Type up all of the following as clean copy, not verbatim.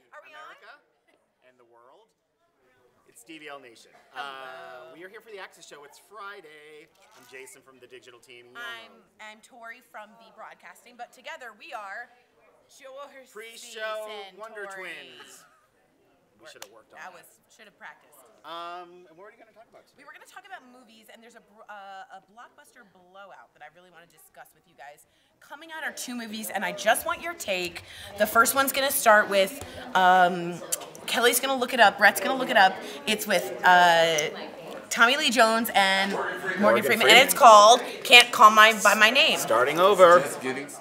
Are we America and the world. It's DVL Nation. We are here for the Access Show. It's Friday. I'm Jason from the digital team. I'm Tori from the broadcasting, but together we are Pre-show Wonder Twins. We should have worked on that. Should have practiced. And what are you going to talk about today? We were going to talk about movies, and there's a blockbuster blowout that I really want to discuss with you guys. Coming out are two movies, and I just want your take. The first one's going to start with, Kelly's going to look it up, Brett's going to look it up. It's with Tommy Lee Jones and Morgan Freeman, and it's called Can't Call by My Name. Starting over.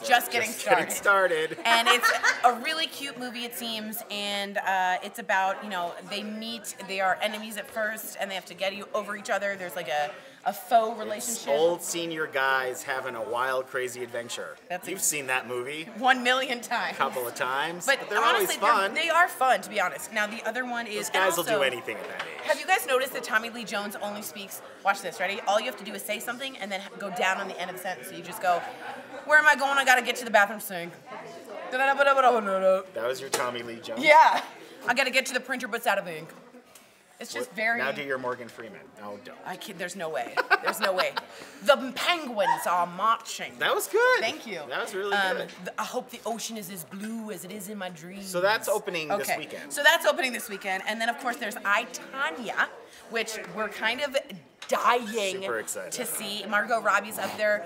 Just getting started. And it's a really cute movie, it seems, and it's about, they meet, they are enemies at first, and they have to get over each other. There's like a faux relationship. It's old senior guys having a wild, crazy adventure. You've seen that movie 1,000,000 times. A couple of times. But they're honestly, always fun. They are fun, to be honest. Now, the other one is... Those guys will do anything at that age. Have you guys noticed that Tommy Lee Jones only speaks... Watch this, ready? All you have to do is say something and then go down on the end of the sentence. So you just go, where am I going? I got to get to the bathroom sink. That was your Tommy Lee Jones? Yeah. I got to get to the printer, but it's out of ink. It's just very... Now do your Morgan Freeman. No, don't. I kid. There's no way. There's no way. The penguins are marching. That was good. Thank you. That was really good. I hope the ocean is as blue as it is in my dreams. So that's opening this weekend. So that's opening this weekend. And then, of course, there's I, Tonya, which we're kind of dying to see. Margot Robbie's up there.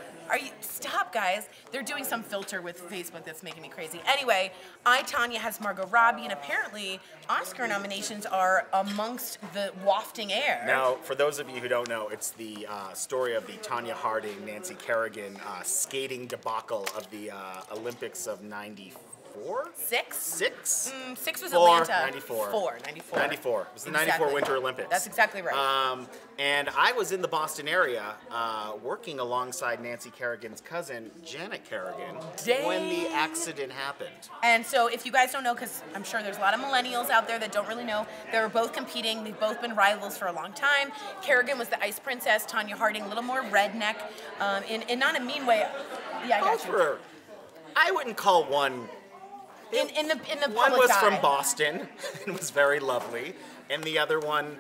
Stop, guys. They're doing some filter with Facebook that's making me crazy. Anyway, I, Tonya has Margot Robbie, and apparently Oscar nominations are amongst the wafting air. Now, for those of you who don't know, it's the story of the Tonya Harding, Nancy Kerrigan skating debacle of the Olympics of '94. Six? Six was 4, Atlanta. 94. 94. 94. It was the 94 Winter Olympics. That's exactly right. And I was in the Boston area working alongside Nancy Kerrigan's cousin, Janet Kerrigan, when the accident happened. And so if you guys don't know, because I'm sure there's a lot of millennials out there that don't really know, they were both competing. They've both been rivals for a long time. Kerrigan was the ice princess. Tonya Harding, a little more redneck, in not a mean way. Yeah, I got you. I wouldn't call one... In the one public was eye. from Boston and was very lovely, and the other one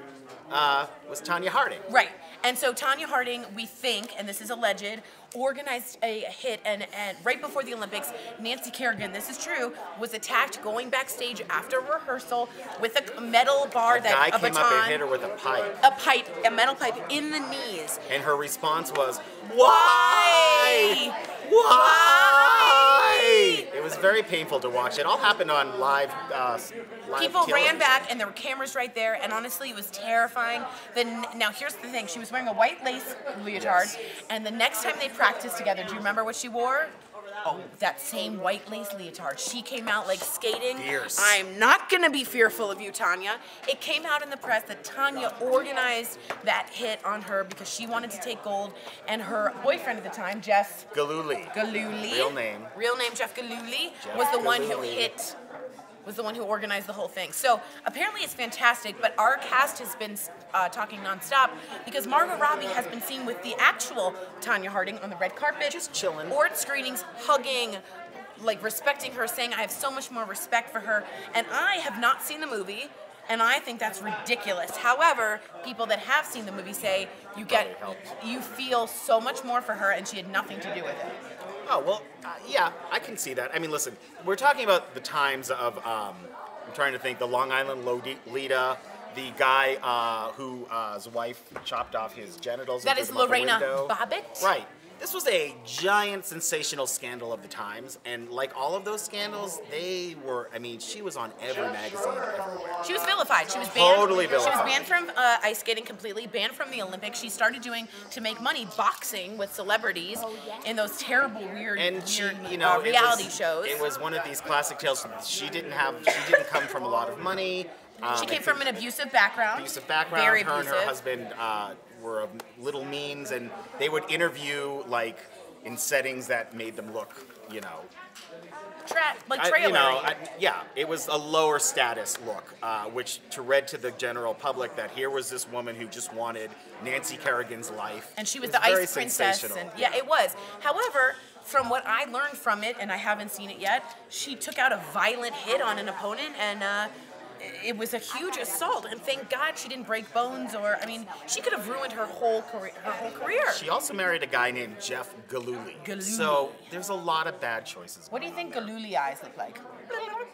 was Tonya Harding. Right. And so Tonya Harding, we think, and this is alleged, organized a hit, and right before the Olympics, Nancy Kerrigan, this is true, was attacked going backstage after rehearsal with a metal bar a guy a came baton, up and hit her with a pipe. A metal pipe in the knees. And her response was, "Why? It was very painful to watch. It all happened on live People television. ran back, and there were cameras right there, and honestly, it was terrifying. Now, here's the thing. She was wearing a white lace leotard, and the next time they practiced together, do you remember what she wore? Oh, that same white lace leotard. She came out like skating. Fierce. I'm not going to be fearful of you, Tonya. It came out in the press that Tonya organized that hit on her because she wanted to take gold, and her boyfriend at the time, Jeff Gillooly. Real name Jeff Gillooly, was the one who organized the whole thing. So apparently it's fantastic, but our cast has been talking nonstop because Margot Robbie has been seen with the actual Tonya Harding on the red carpet. Just chilling. Or at screenings, hugging, like respecting her, saying, I have so much more respect for her. And I have not seen the movie, and I think that's ridiculous. However, people that have seen the movie say you feel so much more for her, and she had nothing to do with it. Oh, well, yeah, I can see that. I mean, listen, we're talking about the times of, I'm trying to think, the Long Island Lolita, the guy whose wife chopped off his genitals. That is Lorena Bobbitt? Right. This was a giant sensational scandal of the times, and like all of those scandals, she was on every magazine everywhere. She was vilified. She was banned. Totally vilified. She was banned from ice skating completely, banned from the Olympics. She started doing, to make money, boxing with celebrities in those terrible, weird reality shows. It was one of these classic tales. She didn't come from a lot of money. She came from an abusive background. Very Her abusive. and her husband were of little means, and they would interview in settings that made them look, trailer. It was a lower status look, which read to the general public that here was this woman who just wanted Nancy Kerrigan's life, and she was the ice princess, and it was. However, from what I learned from it, and I haven't seen it yet, she took out a violent hit on an opponent, and it was a huge assault, and thank God she didn't break bones, or, I mean, she could have ruined her whole career. She also married a guy named Jeff Gillooly. So there's a lot of bad choices. What do you think Gillooly eyes look like?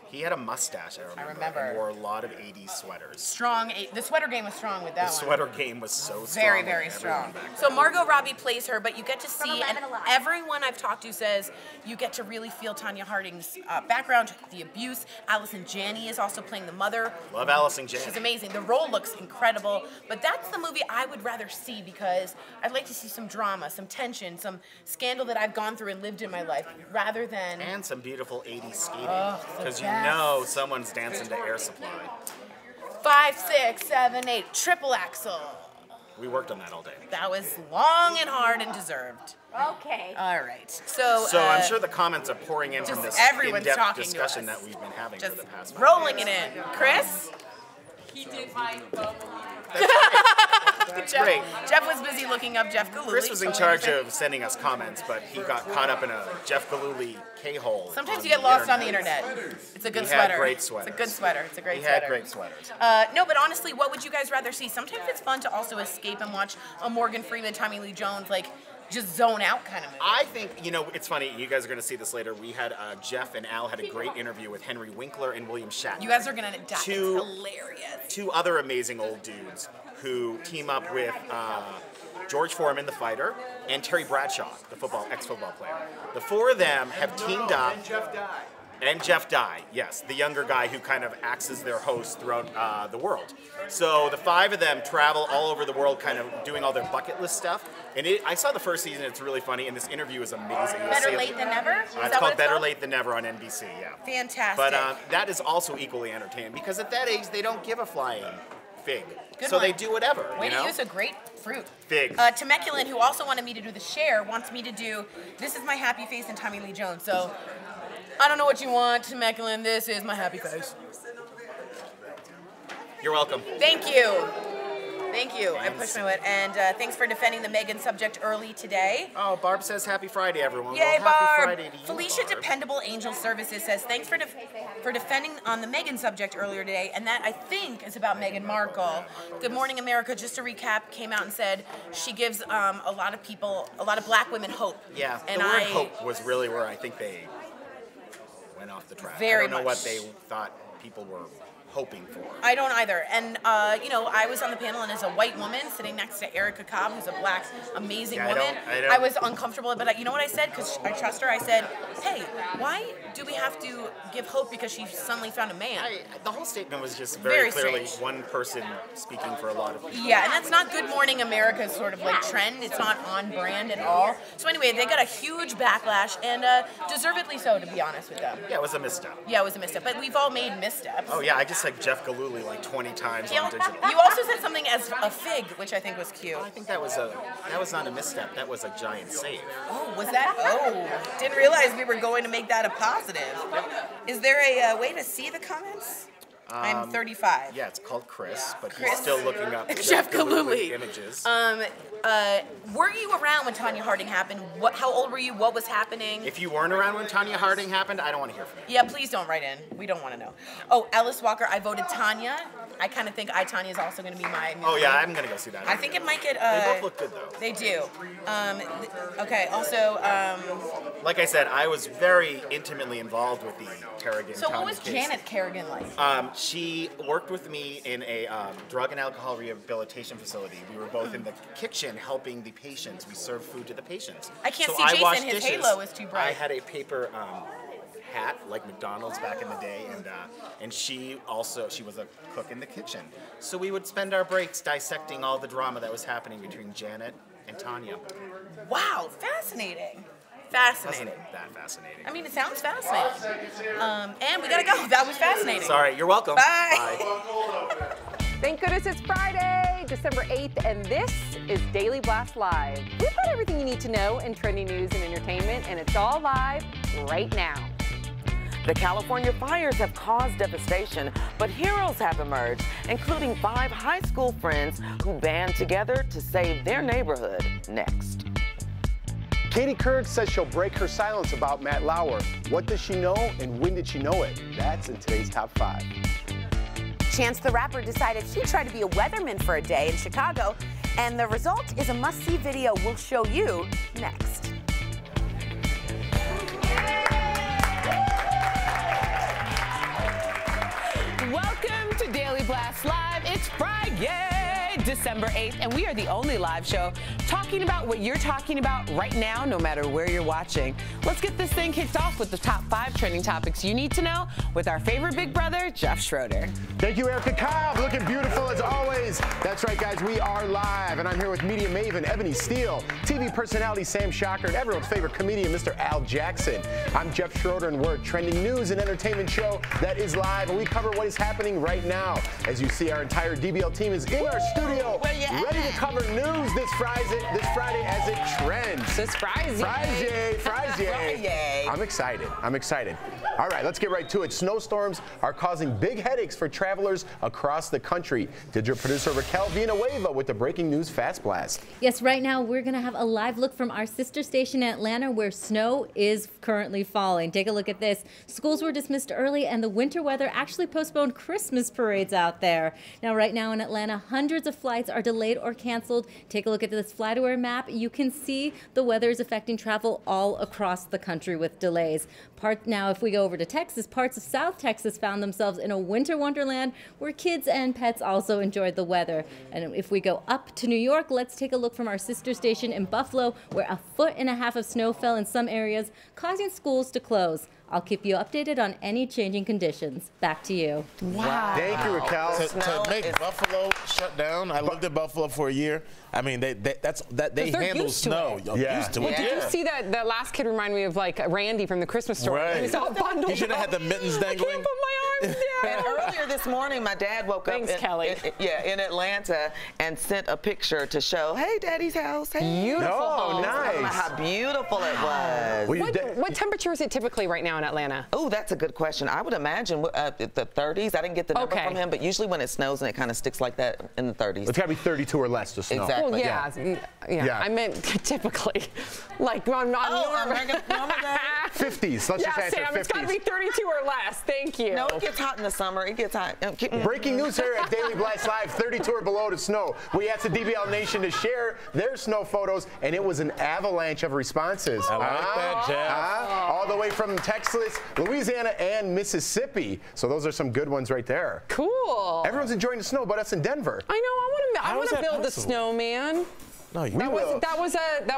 He had a mustache, I remember. And wore a lot of 80s sweaters. Strong. The sweater game was strong with that one. The sweater game was so strong. Very, very strong. So Margot Robbie plays her, but you get to see, and everyone I've talked to says you get to really feel Tonya Harding's background, the abuse. Allison Janney is also playing the mother. Love Allison Janney. She's amazing. The role looks incredible, but that's the movie I would rather see because I'd like to see some drama, some tension, some scandal that I've gone through and lived in my life, rather than... And some beautiful 80s skating. Because you know someone's dancing to Air Supply. 5, 6, 7, 8, triple axel. We worked on that all day. That was long and hard and deserved. Okay. All right. So I'm sure the comments are pouring in from this in-depth discussion that we've been having for the past 5 rolling it in. Chris? He did my Great. Jeff was busy looking up Jeff Gillooly. Chris was in charge of sending us comments, but he got caught up in a Jeff Gillooly K-hole. Sometimes you get lost on the internet. It's a good sweater. He had great sweaters. It's a good sweater. It's a great sweater. He had great sweaters. No, but honestly, what would you guys rather see? Sometimes it's fun to also escape and watch a Morgan Freeman, Tommy Lee Jones, like, just zone out kind of movie. I think, it's funny, you guys are going to see this later. We had, Jeff and Al had a great interview with Henry Winkler and William Shatner. You guys are going to die. It's hilarious. 2 other amazing old dudes who team up with George Foreman, the fighter, and Terry Bradshaw, the ex-football player. The 4 of them have teamed up. And Jeff Dye, yes, the younger guy who kind of acts as their host throughout the world. So the 5 of them travel all over the world kind of doing all their bucket list stuff. And I saw the first season, it's really funny, and this interview is amazing. Better Late Than Never? It's called Better Late Than Never on NBC, yeah. Fantastic. But that is also equally entertaining because at that age, they don't give a flying fig. Good so one. they do whatever, Way to use a great fruit. Fig. Temecula, who also wanted me to do the share, wants me to do This Is My Happy Face and Tommy Lee Jones. So I don't know what you want, Temecula, this is my happy face. You're welcome. Thank you. Thank you. I pushed my way. And thanks for defending the Megan subject early today. Oh, Barb says happy Friday, everyone. Yay, well, Barb. Happy Friday to you, Felicia Barb. Dependable Angel Services says thanks for defending on the Megan subject earlier today, and that I think is about Meghan Markle. Good Morning America, just to recap, came out and said she gives a lot of black women hope. Yeah, and the word hope was really where I think they went off the track. Very I don't know much. what they thought people were hoping for. I don't either. And, I was on the panel, and as a white woman sitting next to Erica Cobb, who's a black, amazing woman, I was uncomfortable. But you know what I said? Because I trust her. I said, hey, why do we have to give hope because she suddenly found a man? The whole statement was just very clearly strange. one person speaking for a lot of people. Yeah, and that's not Good Morning America's sort of like trend. It's not on brand at all. So anyway, they got a huge backlash, and deservedly so, to be honest with them. Yeah, it was a misstep. Yeah, it was a misstep. But we've all made missteps. Oh, yeah, I just said Jeff Gillooly like 20 times on digital. You also said something as a fig, which I think was cute. I think that was not a misstep. That was a giant save. Oh, was that? Oh, didn't realize we were going to make that a positive. Is there a way to see the comments? I'm 35. Yeah, it's called Chris, but he's still looking up Jeff Gillooly images. Were you around when Tonya Harding happened? How old were you? What was happening? If you weren't around when Tonya Harding happened, I don't want to hear from you. Yeah, please don't write in. We don't want to know. Oh, Ellis Walker, I voted Tonya. I kind of think Tonya is also going to be my movie. Oh yeah, I'm going to go see that. I think it might get... they both look good though. They do. Okay, also... like I said, I was very intimately involved with the Kerrigan So what Tonya was case. Janet Kerrigan like? She worked with me in a drug and alcohol rehabilitation facility. We were both in the kitchen helping the patients. We served food to the patients. I can't see I Jason. washed His dishes. halo is too bright. I had a paper hat like McDonald's back in the day, and she was a cook in the kitchen. So we would spend our breaks dissecting all the drama that was happening between Janet and Tonya. Wow, fascinating. Fascinating. Wasn't that fascinating? I mean, it sounds fascinating. And we gotta go. That was fascinating. Sorry, you're welcome. Bye. Thank goodness it's Friday, December 8th, and this is Daily Blast Live. We've got everything you need to know in trending news and entertainment, and it's all live right now. The California fires have caused devastation, but heroes have emerged, including 5 high school friends who band together to save their neighborhood next. Katie Couric says she'll break her silence about Matt Lauer. What does she know and when did she know it? That's in today's Top 5. Chance the Rapper decided he'd try to be a weatherman for a day in Chicago, and the result is a must-see video we'll show you next. Welcome to Daily Blast Live. It's Friday, December 8th, and we are the only live show talking about what you're talking about right now, no matter where you're watching. Let's get this thing kicked off with the top 5 trending topics you need to know with our favorite big brother, Jeff Schroeder. Thank you, Erica Cobb. Looking beautiful as always. That's right, guys. We are live, and I'm here with media maven Ebony Steele, TV personality Sam Shocker, and everyone's favorite comedian, Mr. Al Jackson. I'm Jeff Schroeder, and we're a trending news and entertainment show that is live, and we cover what is happening right now. As you see, our entire DBL team is in our studio, ready to cover news this Friday as it trends. This Friday. Friday. I'm excited. All right, let's get right to it. Snowstorms are causing big headaches for travelers across the country. Digital producer Raquel Villanueva with the breaking news Fast Blast. Yes, right now we're going to have a live look from our sister station in Atlanta where snow is currently falling. Take a look at this. Schools were dismissed early and the winter weather actually postponed Christmas parades out there. Now, right now in Atlanta, hundreds of flights are delayed or canceled. Take a look at this FlightAware map. You can see the weather is affecting travel all across the country with delays. Now, if we go over to Texas, parts of South Texas found themselves in a winter wonderland where kids and pets also enjoyed the weather. And if we go up to New York, let's take a look from our sister station in Buffalo, where 1.5 feet of snow fell in some areas, causing schools to close. I'll keep you updated on any changing conditions. Back to you. Wow. Thank you, Raquel. To make Buffalo shut down, I lived in Buffalo for a year. I mean, they handle snow. Used to it. Did you see that? The last kid reminded me of like Randy from the Christmas story. Right. He was all bundled. He should have had the mittens dangling. I can't put my arms down. And earlier this morning, my dad woke up in Atlanta and sent a picture to show, hey, Daddy's house. Hey. Beautiful home. Nice. How beautiful it was. What temperature is it typically right now in Atlanta? Oh, that's a good question. I would imagine the 30s. I didn't get the number from him, but usually when it snows and it kind of sticks like that in the 30s. It's got to be 32 or less to snow. Exactly. Well, yeah. I meant typically, like on normal 50s. Let's just answer Sam, 50s. it's got to be 32 or less. Thank you. No, it gets hot in the summer. It gets hot. Breaking news here at Daily Blast Live, 32 or below to snow. We asked the DBL Nation to share their snow photos, and it was an avalanche of responses. I like that, Jeff. All the way from Texas, Louisiana, and Mississippi. So those are some good ones right there. Cool. Everyone's enjoying the snow but us in Denver. I know. I want to build a snowman. No, that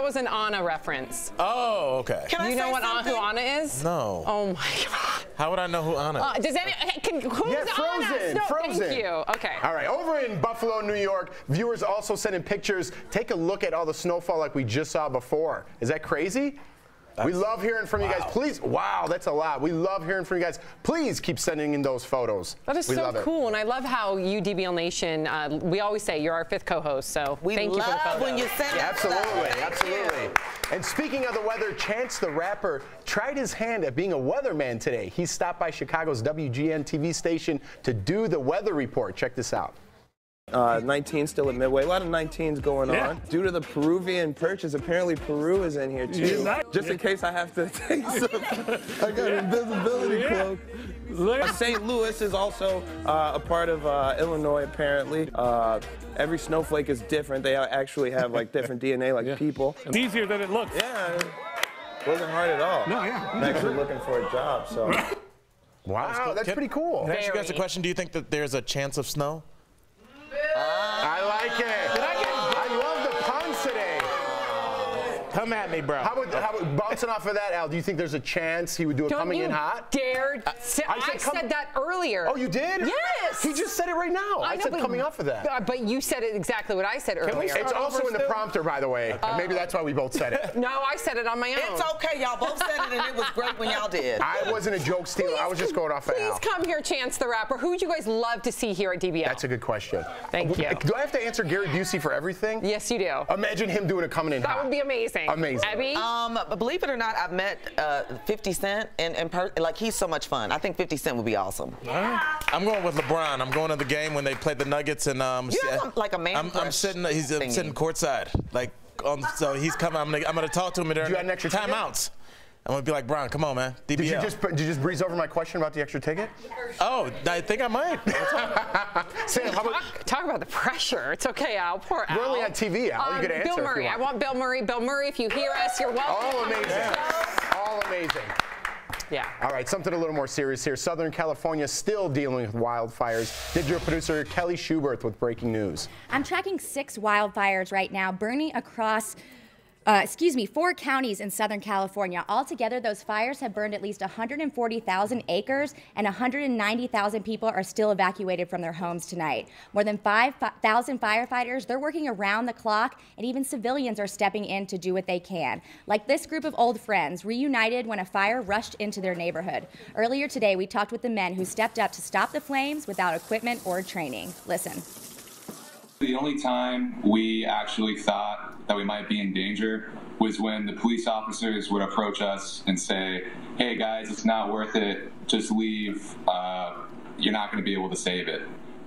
was an Anna reference. Oh, okay. You know who Anna is? No. Oh my God. How would I know who Anna is? Does who's Frozen. Anna? No, Frozen. Thank you. Okay. All right, over in Buffalo, New York, viewers also sent in pictures. Take a look at all the snowfall like we just saw before. Is that crazy? We love hearing from you guys. Please, wow, that's a lot. We love hearing from you guys. Please keep sending in those photos. That is so cool, and I love how you, DBL Nation, we always say you're our 5th co-host, so thank you for the photo. When you send it. Absolutely. And speaking of the weather, Chance the Rapper tried his hand at being a weatherman today. He stopped by Chicago's WGN TV station to do the weather report. Check this out. 19 still at Midway. A lot of 19s going on. Due to the Peruvian purchase, apparently Peru is in here too. Just in case I have to take some. I got an invisibility cloak. St. Louis is also a part of Illinois, apparently. Every snowflake is different. They actually have like different DNA, like people. It's easier than it looks. Yeah, it wasn't hard at all. No, yeah. I'm actually looking for a job, so. Wow, that's pretty cool. Can I ask you guys a question? Do you think that there's a chance of snow? I like it. I love the puns today. Come at me, bro. How about bouncing off of that, Al? Do you think there's a chance he would do it coming in hot? Dared. I said that earlier. Oh, you did? Yes. He just said it right now. I said coming off of that. But you said it exactly what I said earlier. It's also in the prompter, by the way. Maybe that's why we both said it. No, I said it on my own. It's okay. Y'all both said it, and it was great when y'all did. I wasn't a joke stealer. I was just going off of Al. Please come here, Chance the Rapper. Who would you guys love to see here at DBL? That's a good question. Thank you. Do I have to answer Gary Busey for everything? Yes, you do. Imagine him doing it coming in hot. That would be amazing. Amazing. Abby? Believe it or not, I've met 50 Cent, and like he's so much fun. I think 50 Cent would be awesome. I'm going with LeBron. I'm going to the game when they played the Nuggets, and you have like a man. I'm sitting. I'm sitting courtside, like so he's coming. I'm gonna talk to him during timeouts. I'm gonna be like, Brian, come on, man. DBL. Did you just breeze over my question about the extra ticket? Oh, I think I might. Sam, how about talk about the pressure? It's okay, Al. Poor Al. We're only on TV, Al. You can answer. Bill Murray. I want Bill Murray. Bill Murray, if you hear us, you're welcome. All amazing. All amazing. Yeah. All right, something a little more serious here. Southern California still dealing with wildfires. Digital producer Kelly Schubert with breaking news. I'm tracking 6 wildfires right now, burning across 4 counties in Southern California. Altogether, those fires have burned at least 140,000 acres, and 190,000 people are still evacuated from their homes tonight. More than 5,000 firefighters, they're working around the clock, and even civilians are stepping in to do what they can. Like this group of old friends, reunited when a fire rushed into their neighborhood. Earlier today, we talked with the men who stepped up to stop the flames without equipment or training. Listen. The only time we actually thought that we might be in danger was when the police officers would approach us and say, hey guys, it's not worth it, just leave, you're not going to be able to save it.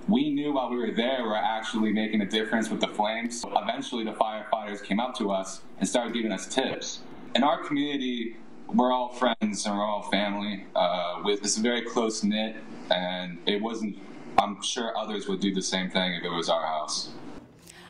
We knew while we were there we were actually making a difference with the flames. Eventually the firefighters came up to us and started giving us tips. In our community, we're all friends and we're all family. It's very close-knit, and it wasn't, I'm sure others would do the same thing if it was our house.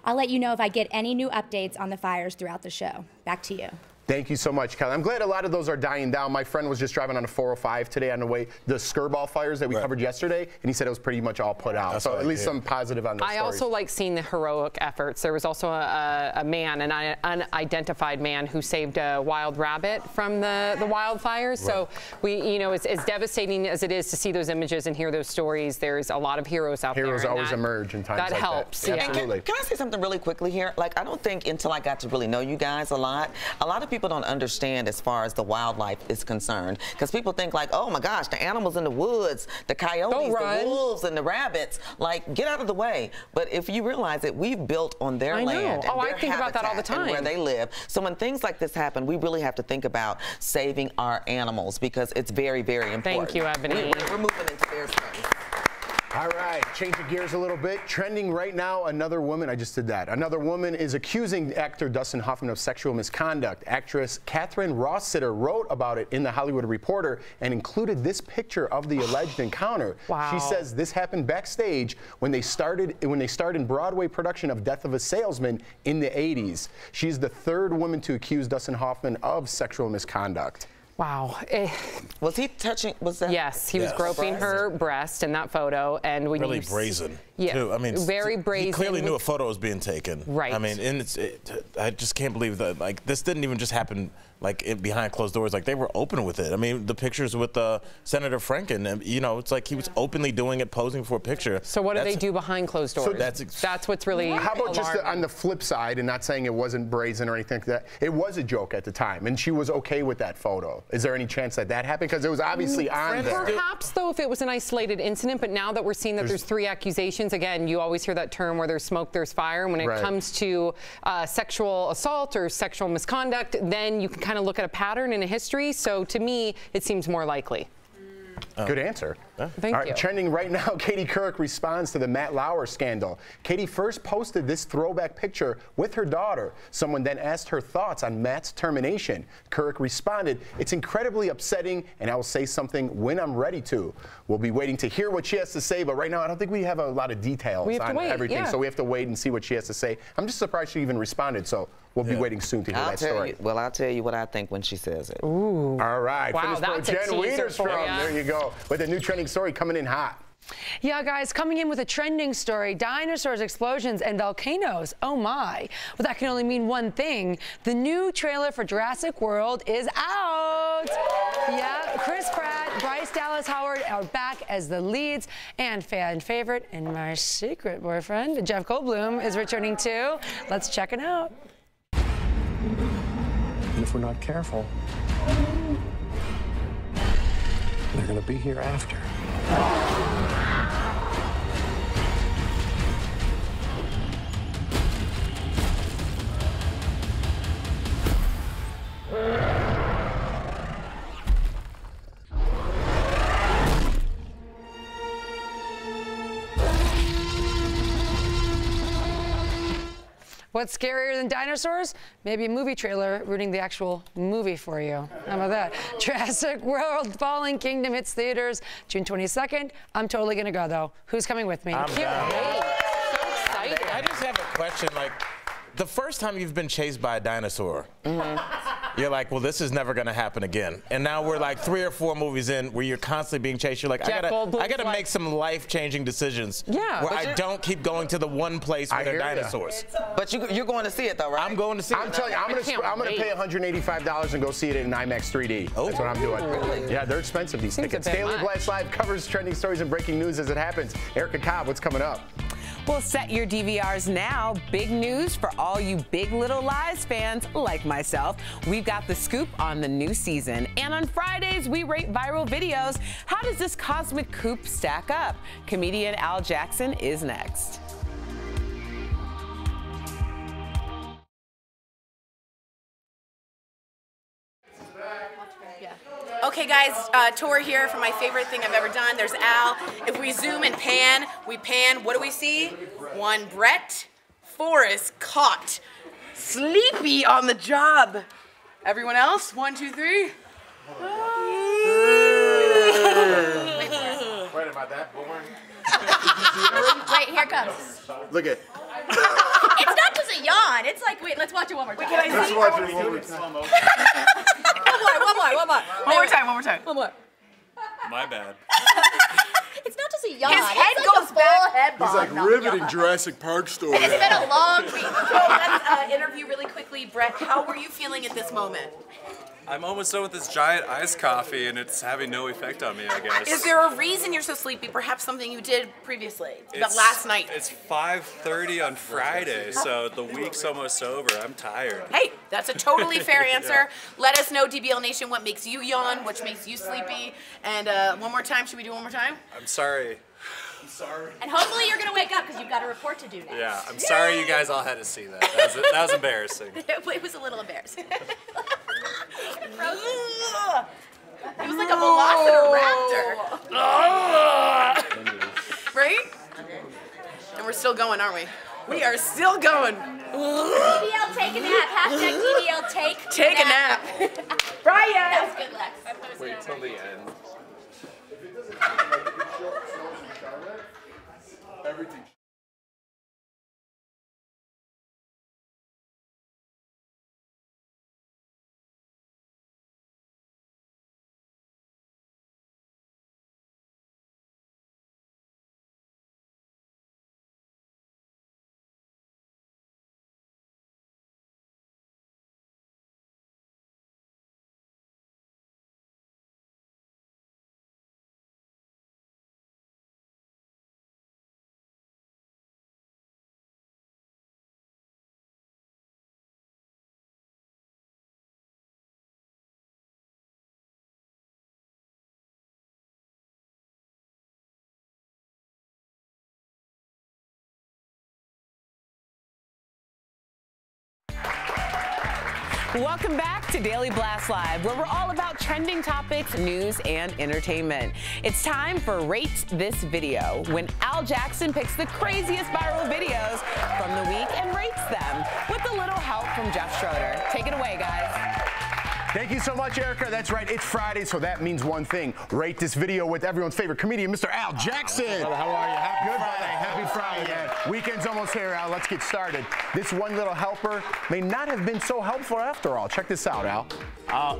I'll let you know if I get any new updates on the fires throughout the show. Back to you. Thank you so much, Kelly. I'm glad a lot of those are dying down. My friend was just driving on a 405 today on the way, the Skirball fires that we covered yesterday, and he said it was pretty much all put out. So at least some positive on those stories. I also like seeing the heroic efforts. There was also a man, an unidentified man, who saved a wild rabbit from the wildfires. So we, you know, as devastating as it is to see those images and hear those stories, there's a lot of heroes out there. Heroes always emerge in times like that. That helps. Yeah. Absolutely. Can I say something really quickly here? Like, I don't think until I got to really know you guys a lot of people don't understand as far as the wildlife is concerned, because people think like, oh my gosh, the animals in the woods, the coyotes, the wolves, and the rabbits, like, get out of the way. But if you realize that we've built on their land, and their I think about that all the time, and where they live. So when things like this happen, we really have to think about saving our animals, because it's very, very important. Thank you, Ebony. We're moving into their space. All right, changing gears a little bit. Trending right now, another woman, I just did that. Another woman is accusing actor Dustin Hoffman of sexual misconduct. Actress Catherine Rossiter wrote about it in The Hollywood Reporter and included this picture of the alleged encounter. Wow. She says this happened backstage when they starred in Broadway production of Death of a Salesman in the 80s. She's the 3rd woman to accuse Dustin Hoffman of sexual misconduct. Wow. Was he touching? Was that? Yes, he was groping her breast in that photo, and when really you brazen. Yeah, too. I mean, very brazen. He clearly knew a photo was being taken. Right. I mean, and I just can't believe that. Like, this didn't even just happen like behind closed doors. Like, they were open with it. I mean, the pictures with Senator Franken. You know, it's like he was openly doing it, posing for a picture. So what do they do behind closed doors? So that's what's really. How about alarming. just on the flip side, and not saying it wasn't brazen or anything like that. It was a joke at the time, and she was okay with that photo. Is there any chance that happened? Because it was obviously on there. Perhaps, though, if it was an isolated incident, but now that we're seeing that there's 3 accusations, again, you always hear that term where there's smoke, there's fire. When it comes to sexual assault or sexual misconduct, then you can kind of look at a pattern in a history. So to me, it seems more likely. Good answer. Thank you. Trending right now, Katie Couric responds to the Matt Lauer scandal. Katie first posted this throwback picture with her daughter. Someone then asked her thoughts on Matt's termination. Couric responded, "It's incredibly upsetting, and I will say something when I'm ready to." We'll be waiting to hear what she has to say, but right now I don't think we have a lot of details on everything, so we have to wait and see what she has to say. I'm just surprised she even responded, so we'll be waiting soon to hear that story. I'll tell you what I think when she says it. Ooh. All right. Wow, that's Jen a teaser for Wiederstrom. ya. There you go. With a new trending story coming in hot. Yeah, guys, coming in with a trending story, dinosaurs, explosions, and volcanoes. Oh, my. Well, that can only mean one thing. The new trailer for Jurassic World is out. Yeah, Chris Pratt, Bryce Dallas Howard are back as the leads, and fan favorite and my secret boyfriend, Jeff Goldblum, is returning too. Let's check it out. And if we're not careful, they're going to be here after. What's scarier than dinosaurs? Maybe a movie trailer ruining the actual movie for you. How about that? Jurassic World Fallen Kingdom hits theaters June 22nd. I'm totally going to go, though. Who's coming with me? I'm down. So excited. I just have a question. Like, the first time you've been chased by a dinosaur, you're like, well, this is never going to happen again. And now we're like 3 or 4 movies in where you're constantly being chased. You're like, I gotta make some life-changing decisions where I don't keep going to the one place where there are dinosaurs. But you're going to see it, though, right? I'm going to see it. I'm telling you, I'm going to pay $185 and go see it in IMAX 3D. Oh. That's what I'm doing. Really? Yeah, they're expensive, these tickets. Daily Blast Live covers trending stories and breaking news as it happens. Erica Cobb, what's coming up? Well, set your DVRs now. Big news for all you Big Little Lies fans like myself. We've got the scoop on the new season. And on Fridays, we rate viral videos. How does this cosmic coup stack up? Comedian Al Jackson is next. Okay, guys, Tor here for my favorite thing I've ever done. There's Al. If we zoom and pan, what do we see? One Brett Forrest caught. Sleepy on the job. Everyone else? 1, 2, 3. Wait, am I that boring? Wait, here it comes. Look at. It's not just a yawn. It's like, wait, let's watch it one more time. Can I see? Let's watch it one more time. One more time. My bad. It's not just a yawn. His head it's goes back. Head He's like riveting Jurassic Park story. It's been a long week. So let's interview really quickly. Brett, how were you feeling at this moment? I'm almost done with this giant iced coffee, and it's having no effect on me, I guess. Is there a reason you're so sleepy? Perhaps something you did previously, last night? It's 5:30 on Friday, so the week's almost over. I'm tired. Hey, that's a totally fair answer. Let us know, DBL Nation, what makes you yawn, what makes you sleepy. And one more time, should we do one more time? I'm sorry. I'm sorry. And hopefully you're going to wake up because you've got a report to do next. Yeah, I'm sorry you guys all had to see that. That was embarrassing. It was a little embarrassing. It was like a velociraptor. Right? And we're still going, aren't we? We are still going. DBL take a nap. Hashtag DBL take a nap. Brian! That was good, Lex. Wait till the end. Everything. Welcome back to Daily Blast Live, where we're all about trending topics, news, and entertainment. It's time for Rate This Video, when Al Jackson picks the craziest viral videos from the week and rates them, with a little help from Jeff Schroeder. Take it away, guys. Thank you so much, Erica. That's right, it's Friday, so that means one thing. Rate this video with everyone's favorite comedian, Mr. Al Jackson. How are you? Happy Friday. Happy Friday, man. Weekend's almost here, Al. Let's get started. This one little helper may not have been so helpful after all. Check this out, Al.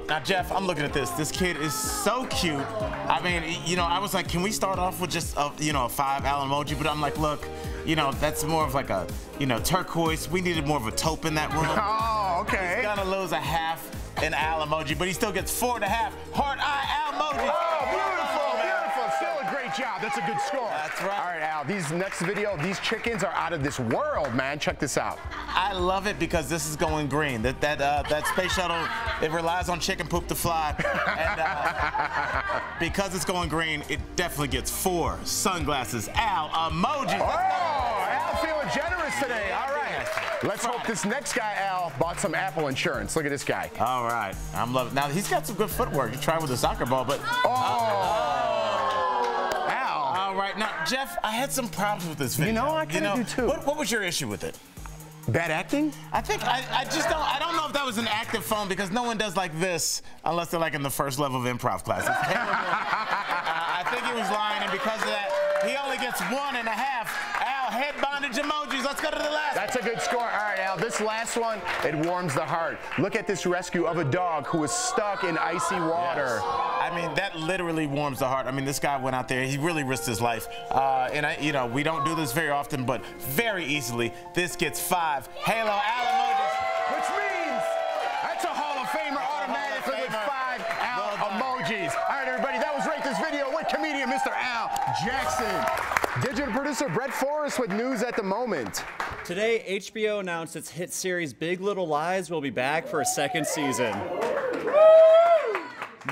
Now, Jeff, I'm looking at this. This kid is so cute. I mean, you know, I was like, can we start off with just a 5 Al emoji? But I'm like, look, you know, that's more of like a, turquoise. We needed more of a taupe in that room. Oh, okay. He's gonna lose a half an Al emoji, but he still gets 4.5 heart eye Al emojis. Oh, beautiful. Still a great job. That's a good score. That's right. All right, Al, these next video, these chickens are out of this world, man. Check this out. I love it because this is going green. That space shuttle, it relies on chicken poop to fly. And because it's going green, it definitely gets 4 sunglasses Al emojis. Oh, Al feeling generous today. All right. Let's hope this next guy, Al, bought some Apple insurance. Look at this guy. All right. I'm loving it. Now, he's got some good footwork. He tried with a soccer ball, but... Al. All right. Now, Jeff, I had some problems with this video. I kind of do too. What was your issue with it? Bad acting? I think I don't know if that was an active phone because no one does like this unless they're like in the first level of improv class. I think he was lying, and because of that, he only gets 1.5. Al, head bondage emojis. Let's go to the last. That's a good score. All right, Al, this last one, it warms the heart. Look at this rescue of a dog who was stuck in icy water. Yes. I mean, that literally warms the heart. I mean, this guy went out there. He really risked his life. And we don't do this very often, but very easily, this gets 5 Halo Al emojis. Which means that's a Hall of Famer automatically with 5 Al emojis. All right, everybody, that was Rate This Video with comedian Mr. Al Jackson. Digital producer Brett Forrest with news at the moment. Today, HBO announced its hit series Big Little Lies will be back for a second season.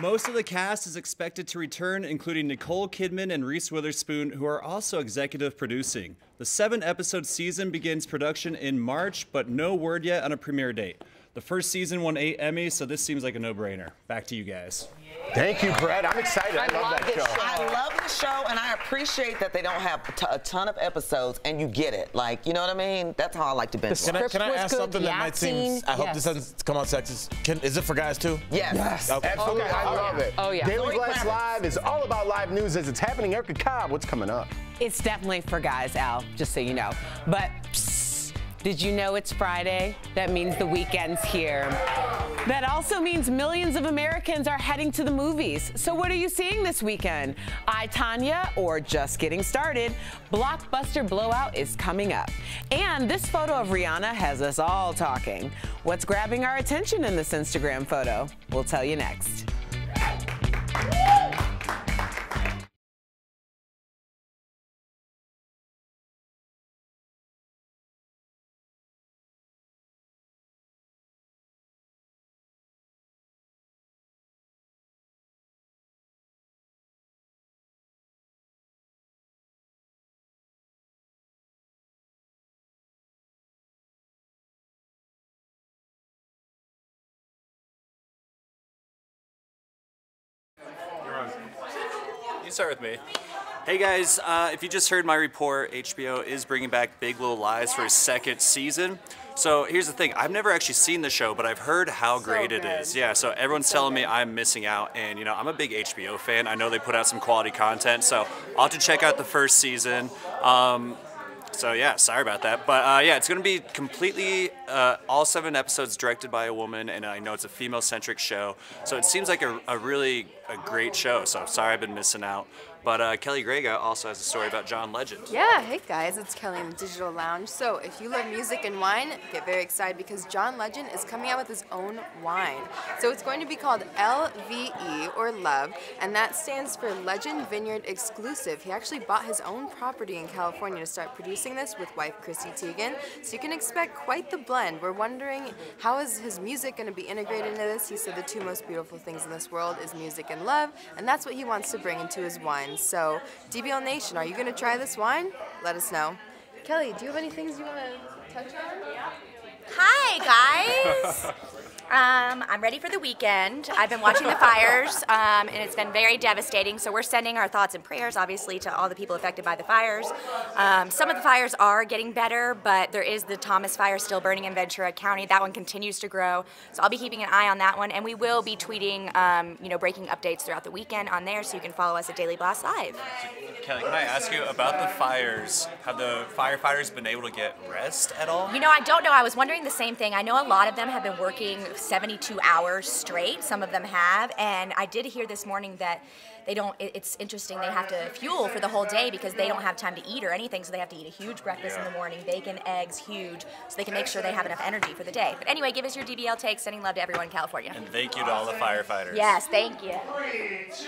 Most of the cast is expected to return, including Nicole Kidman and Reese Witherspoon, who are also executive producing. The 7-episode season begins production in March, but no word yet on a premiere date. The first season won 8 Emmys, so this seems like a no-brainer. Back to you guys. Thank you, Brett. I'm excited. I love that show. I love the show, and I appreciate that they don't have a ton of episodes, and you get it. Like, you know what I mean? That's how I like to binge. Can I ask something that might seem, I hope this doesn't come out sexist. Is it for guys too? Yes. Okay. Absolutely. I love it. Oh, yeah. Daily Blast Live is all about live news as it's happening. Erica Cobb, what's coming up? It's definitely for guys, Al, just so you know. But psst, did you know it's Friday? That means the weekend's here. That also means millions of Americans are heading to the movies. So what are you seeing this weekend? I, Tonya, or just getting started? Blockbuster Blowout is coming up. And this photo of Rihanna has us all talking. What's grabbing our attention in this Instagram photo? We'll tell you next. You start with me. Hey guys, if you just heard my report, HBO is bringing back Big Little Lies for a second season. So here's the thing, I've never actually seen the show, but I've heard how great it is. Yeah, so everyone's telling me I'm missing out, and you know, I'm a big HBO fan. I know they put out some quality content, so I'll have to check out the first season. So yeah, sorry about that. But yeah, it's going to be completely, all 7 episodes directed by a woman, and I know it's a female-centric show. So it seems like a really great show, so sorry I've been missing out. But Kelly Grega also has a story about John Legend. Yeah, hey guys, it's Kelly in the Digital Lounge. So if you love music and wine, get very excited because John Legend is coming out with his own wine. So it's going to be called LVE, or Love, and that stands for Legend Vineyard Exclusive. He actually bought his own property in California to start producing this with wife Chrissy Teigen. So you can expect quite the blend. We're wondering, how is his music going to be integrated into this? He said the 2 most beautiful things in this world is music and love, and that's what he wants to bring into his wine. So, DBL Nation, are you going to try this wine? Let us know. Kelly, do you have any things you want to touch on? Hi, guys. I'm ready for the weekend. I've been watching the fires, and it's been very devastating. So we're sending our thoughts and prayers, obviously, to all the people affected by the fires. Some of the fires are getting better, but there is the Thomas fire still burning in Ventura County. That one continues to grow. So I'll be keeping an eye on that one, and we will be tweeting, breaking updates throughout the weekend on there, so you can follow us at Daily Blast Live. Kelly, can I ask you about the fires? Have the firefighters been able to get rest at all? You know, I don't know. I was wondering the same thing. I know a lot of them have been working 72 hours straight. Some of them have. And I did hear this morning that they don't, it's interesting, they have to fuel for the whole day because they don't have time to eat or anything. So they have to eat a huge breakfast in the morning, bacon, eggs, huge, so they can make sure they have enough energy for the day. But anyway, give us your DBL take. Sending love to everyone in California. And thank you to all the firefighters. Yes, thank you. 3, 2.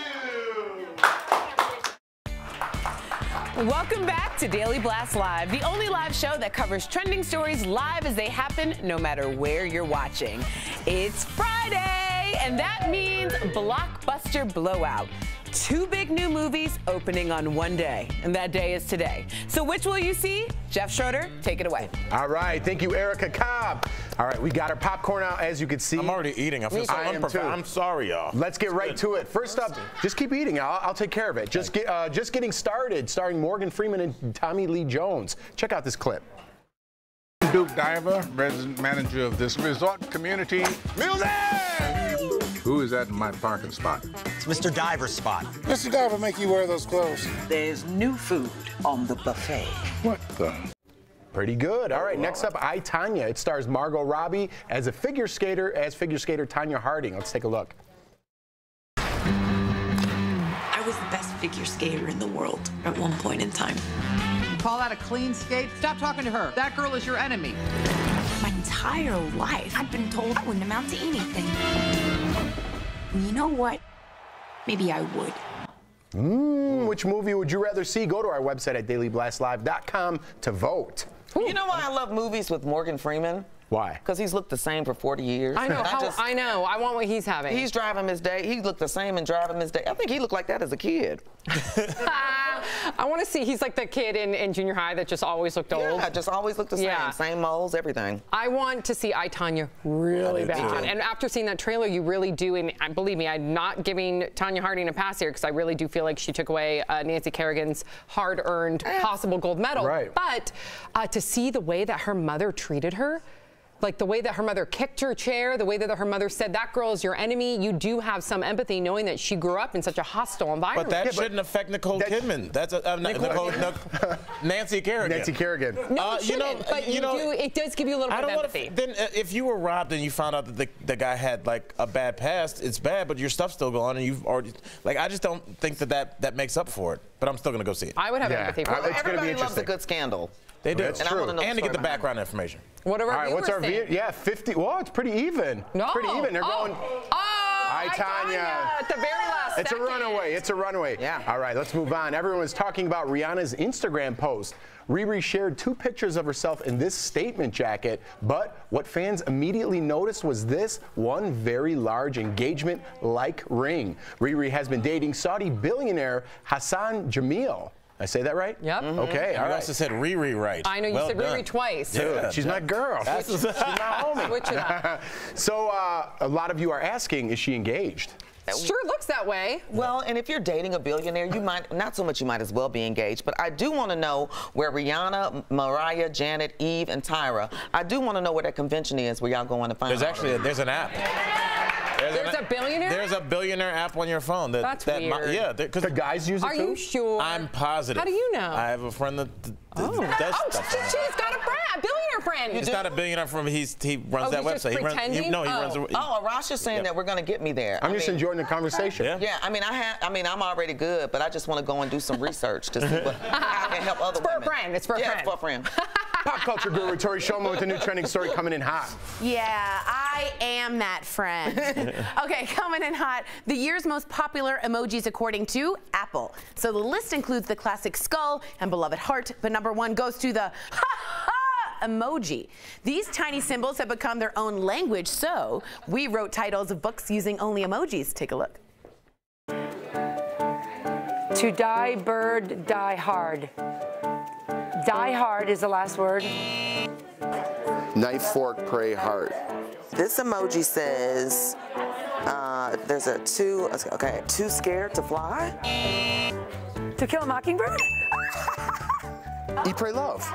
Welcome back to Daily Blast Live, the only live show that covers trending stories live as they happen, no matter where you're watching. It's Friday, and that means Blockbuster Blowout. 2 big new movies opening on one day, and that day is today. So which will you see? Jeff Schroeder, take it away. All right, thank you, Erica Cobb. All right, we got our popcorn out, as you can see. I'm already eating. I feel so unprepared. I'm sorry, y'all. Let's get right to it. First up, just keep eating. I'll take care of it. Just Getting Started, starring Morgan Freeman and Tommy Lee Jones. Check out this clip. Duke Diver, resident manager of this resort community. Music! Who is that in my parking spot? It's Mr. Diver's spot. Mr. Diver make you wear those clothes? There's new food on the buffet. What the? Pretty good. All right, next up, I, Tonya. It stars Margot Robbie as figure skater Tonya Harding. Let's take a look. I was the best figure skater in the world at one point in time. You call that a clean skate? Stop talking to her. That girl is your enemy. My entire life, I've been told I wouldn't amount to anything. And you know what? Maybe I would. Which movie would you rather see? Go to our website at dailyblastlive.com to vote. You know why I love movies with Morgan Freeman? Why? Because he's looked the same for 40 years. I know. I know. I want what he's having. He's driving Miss Day. He looked the same in Driving Miss Day. I think he looked like that as a kid. I want to see. He's like the kid in junior high that just always looked old. Yeah, just always looked the same. Yeah. Same moles, everything. I want to see I, Tonya really bad. And after seeing that trailer, you really do. And believe me, I'm not giving Tonya Harding a pass here because I really do feel like she took away Nancy Kerrigan's hard-earned possible gold medal. Right. But to see the way that her mother treated her, like the way that her mother kicked her chair, the way that her mother said, that girl is your enemy, you do have some empathy knowing that she grew up in such a hostile environment. But that shouldn't affect Nicole Kidman. That's Nancy Kerrigan. Nancy Kerrigan. No, it shouldn't, but it does give you a little bit of empathy. Then if you were robbed and you found out that the guy had like a bad past, it's bad, but your stuff's still going and you've already, like, I just don't think that makes up for it. But I'm still going to go see it. I would have empathy for it. Everybody loves a good scandal. They do. That's true. And to get the background information. Whatever. All right, what's our view? Yeah, 50. Well, it's pretty even. No. Pretty even. They're going. Hi, Tonya. At the very last It's second. a runaway. It's a runaway. Yeah. All right, let's move on. Everyone's talking about Rihanna's Instagram post. Riri shared 2 pictures of herself in this statement jacket, but what fans immediately noticed was this one very large engagement-like ring. Riri has been dating Saudi billionaire Hassan Jameel. I say that right? Yep. Okay, all You right. also said Riri right. I know you said Riri twice. Dude, she's my girl. She's my homie. Switch it up. So a lot of you are asking, is she engaged? Sure looks that way. Well, and if you're dating a billionaire, you might, not so much you might as well be engaged, but I do want to know where Rihanna, Mariah, Janet, Eve, and Tyra, I do want to know where that convention is where y'all going to find out. There's an app. There's a billionaire? There's a billionaire app on your phone. That's weird. Yeah, because the guys use it Are too? you sure? I'm positive. How do you know? I have a friend that does stuff. She's got a billionaire friend. He's not a billionaire friend. He runs that he's just website. pretending? He runs. Arash is saying that we're going to get me there. I'm just enjoying the conversation. Yeah, I mean, I'm already good, but I just want to go and do some research to see what I can help other women. It's for a friend. It's for a friend. Pop culture guru Tori Shulman with a new trending story coming in hot. Yeah, I am that friend. Okay, coming in hot, the year's most popular emojis according to Apple. So the list includes the classic skull and beloved heart, but #1 goes to the ha-ha emoji. These tiny symbols have become their own language, so we wrote titles of books using only emojis. Take a look. To die, bird, die hard. Die hard is the last word. Knife, fork, pray, heart. This emoji says, there's a too scared to fly. To kill a mockingbird? Eat, pray, love.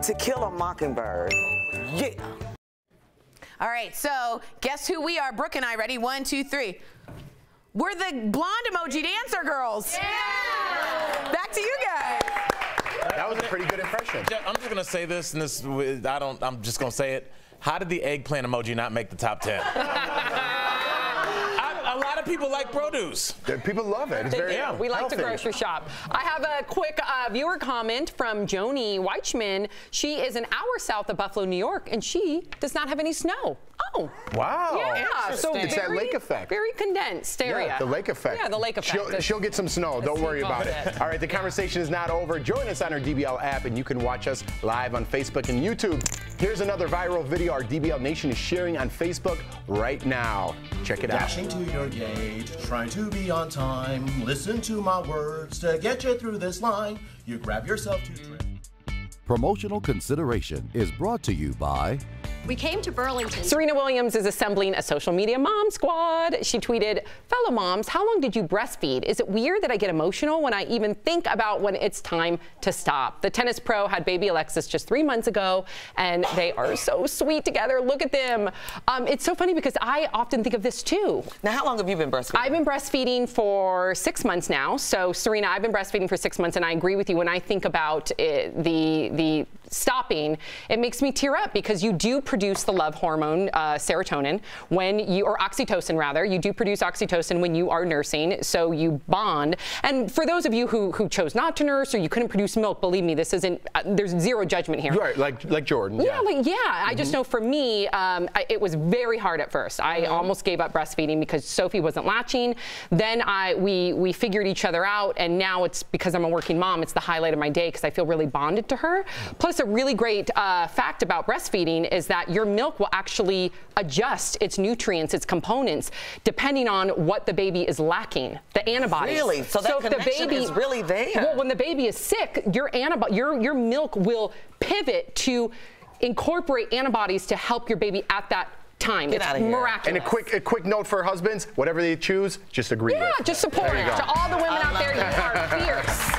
To kill a mockingbird. Yeah. All right, so guess who we are? Brooke and I. Ready? 1, 2, 3. We're the blonde emoji dancer girls. Yeah! Back to you guys. That was a pretty good impression. I'm just gonna say this, and I'm just gonna say it. How did the eggplant emoji not make the top 10? A lot of people like produce. People love it. It's very healthy. We like to grocery shop. I have a quick viewer comment from Joni Weichman. She is an hour south of Buffalo, New York, and she does not have any snow. Oh. Wow. Yeah. So it's that lake effect. Very condensed area. Yeah, the lake effect. Yeah, the lake effect. She'll get some snow. Don't worry about it. All right, the conversation is not over. Join us on our DBL app, and you can watch us live on Facebook and YouTube. Here's another viral video our DBL Nation is sharing on Facebook right now. Check it out. Dashing to your gate, trying to be on time. Listen to my words to get you through this line. You grab yourself to drink. Promotional consideration is brought to you by We came to Burlington. Serena Williams is assembling a social media mom squad. She tweeted, "Fellow moms, how long did you breastfeed? Is it weird that I get emotional when I even think about when it's time to stop?" The tennis pro had baby Alexis just 3 months ago, and they are so sweet together. Look at them. It's so funny because I often think of this too. Now, how long have you been breastfeeding? I've been breastfeeding for 6 months now. So, Serena, I've been breastfeeding for 6 months, and I agree with you. When I think about the stopping, it makes me tear up because you do produce the love hormone, serotonin, or oxytocin rather. You do produce oxytocin when you are nursing, so you bond. And for those of you who chose not to nurse or you couldn't produce milk, believe me, this isn't, there's zero judgment here. Right, like Jordan. Yeah, I just know for me, it was very hard at first. I almost gave up breastfeeding because Sophie wasn't latching. Then we figured each other out, and now it's because I'm a working mom, it's the highlight of my day because I feel really bonded to her. Plus, a really great fact about breastfeeding is that your milk will actually adjust its nutrients, its components, depending on what the baby is lacking, the antibodies. Really? So that connection is really there. Well, when the baby is sick, your milk will pivot to incorporate antibodies to help your baby at that time. It's miraculous. And a quick note for husbands, whatever they choose, just agree with. Yeah, just support it. To all the women out there, you are fierce.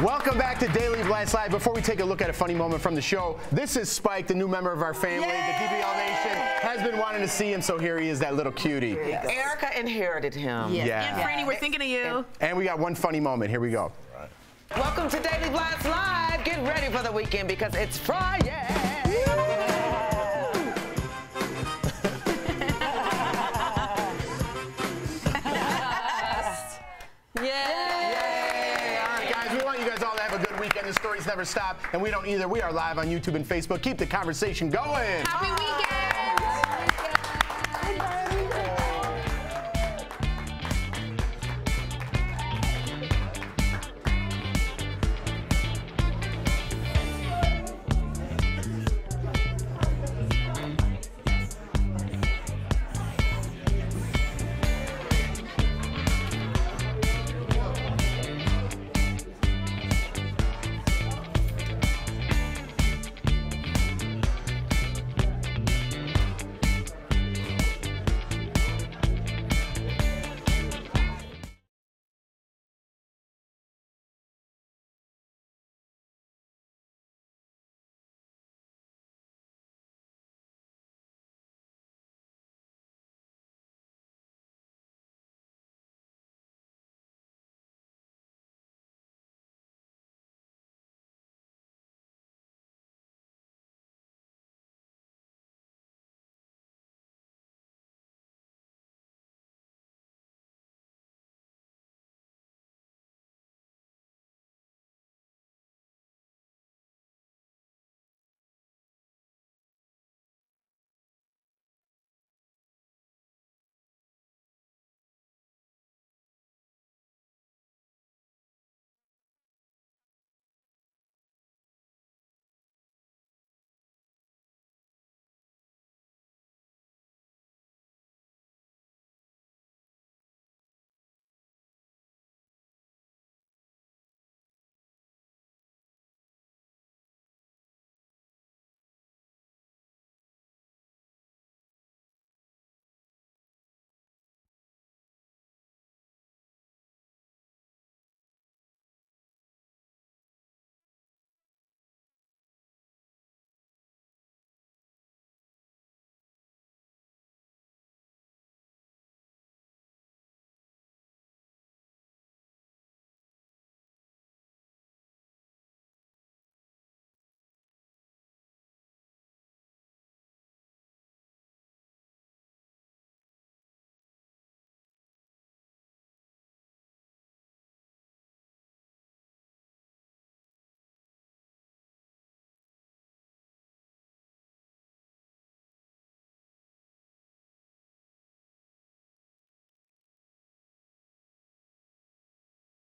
Welcome back to Daily Blast Live. Before we take a look at a funny moment from the show, this is Spike, the new member of our family. Yay! The DBL Nation has been wanting to see him, so here he is, that little cutie. Erica inherited him. Yeah. And Franny, we're thinking of you. And we got one funny moment. Here we go. Welcome to Daily Blast Live. Get ready for the weekend because it's Friday. The stories never stop, and we don't either. We are live on YouTube and Facebook. Keep the conversation going. Happy weekend.